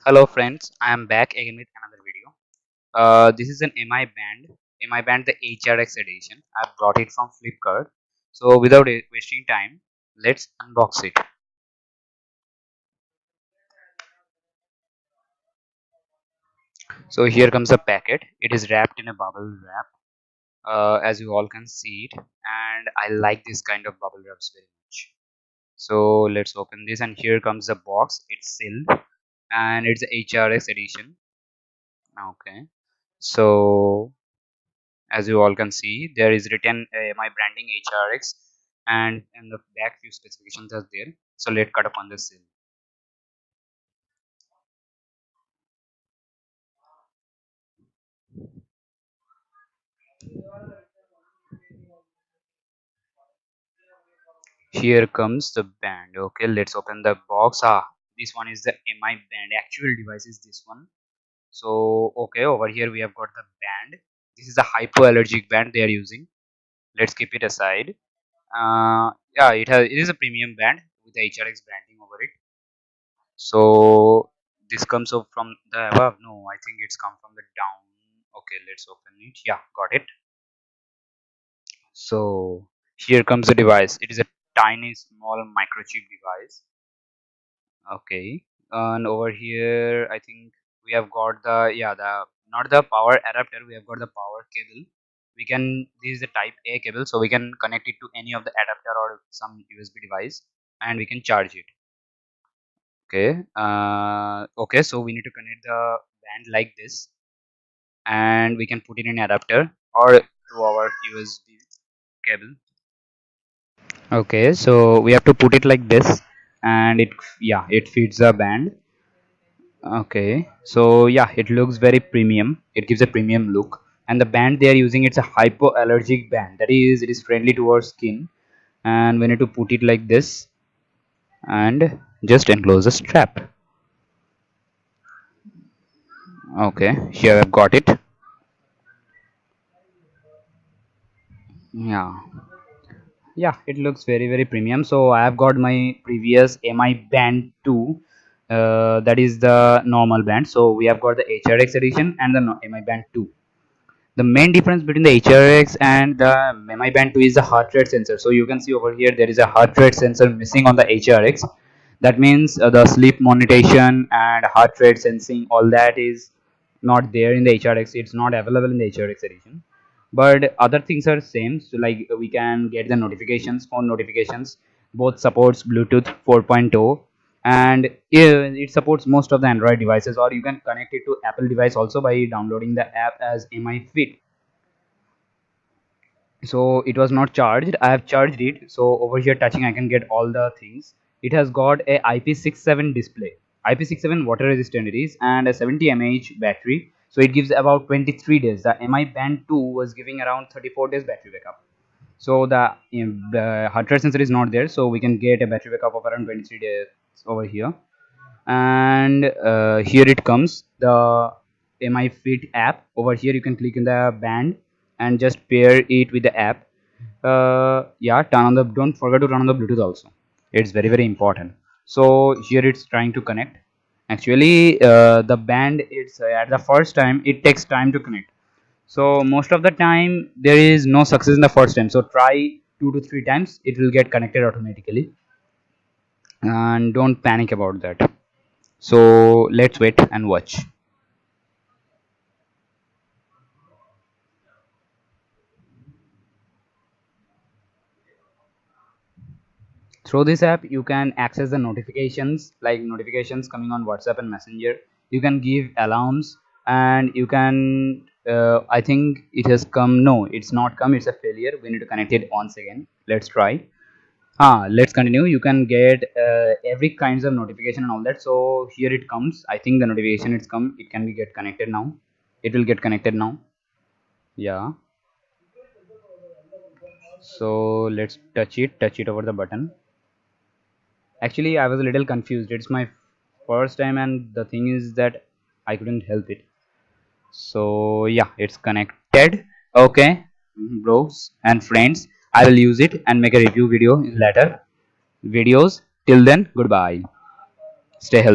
Hello friends, I am back again with another video. This is an MI Band the HRX edition. I brought it from Flipkart. So without wasting time, let's unbox it. So here comes the packet. It is wrapped in a bubble wrap, as you all can see it, and I like this kind of bubble wraps very much. So let's open this, and here comes the box. It's sealed, and it's the HRX edition. Okay, so as you all can see, there is written my branding HRX, and in the back few specifications are there. So let's cut upon the seal. Here comes the band. Okay, let's open the box. This one is the MI band. Actual device is this one. So okay, over here we have got the band. This is a hypoallergic band they are using. Let's keep it aside. Yeah, it is a premium band with the HRX branding over it. So this comes up from the above. No, I think it's come from the down. Okay, let's open it. Yeah, got it. So here comes the device. It is a tiny small microchip device. Okay, and over here I think we have got the, yeah, the not the power adapter, we have got the power cable. We can, this is the type A cable, so we can connect it to any of the adapter or some USB device, and we can charge it. Okay, okay, so we need to connect the band like this, and we can put it in adapter or to our USB cable. Okay, so we have to put it like this, and it, yeah, it fits the band. Okay, so yeah, it looks very premium. It gives a premium look, and the band they are using, it's a hypoallergic band. That is, it is friendly towards skin, and we need to put it like this and just enclose the strap. Okay, here I've got it. Yeah, yeah, it looks very premium. So I have got my previous MI band 2, that is the normal band. So we have got the HRX edition and the MI band 2. The main difference between the HRX and the MI band 2 is the heart rate sensor. So you can see over here there is a heart rate sensor missing on the HRX. That means the sleep monitoring and heart rate sensing, all that is not there in the HRX. It's not available in the HRX edition, but other things are same. So like we can get the notifications, phone notifications. Both supports Bluetooth 4.0, and it supports most of the Android devices, or you can connect it to Apple device also by downloading the app as MI Fit. So it was not charged, I have charged it. So over here touching I can get all the things. It has got a IP67 display, IP67 water resistant it is, and a 70 mAh battery. So it gives about 23 days. The MI band 2 was giving around 34 days battery backup. So the heart rate sensor is not there, so we can get a battery backup of around 23 days over here. And here it comes, the MI Fit app. Over here you can click in the band and just pair it with the app. Yeah, turn on the, don't forget to turn on the Bluetooth also. It's very important. So here it's trying to connect. Actually the band, it's at the first time it takes time to connect. So most of the time there is no success in the first time, so try 2 to 3 times, it will get connected automatically, and don't panic about that. So let's wait and watch. Through this app you can access the notifications, like notifications coming on WhatsApp and Messenger. You can give alarms, and you can, I think it has come. No, it's not come, it's a failure. We need to connect it once again. Let's try. Let's continue. You can get every kinds of notification and all that. So here it comes, I think the notification it's come. It can be get connected now. It will get connected now. Yeah, so let's touch it over the button. Actually I was a little confused, it's my first time, and the thing is that I couldn't help it. So yeah, it's connected. Okay, bros and friends, I will use it and make a review video in later videos. Till then, goodbye, stay healthy.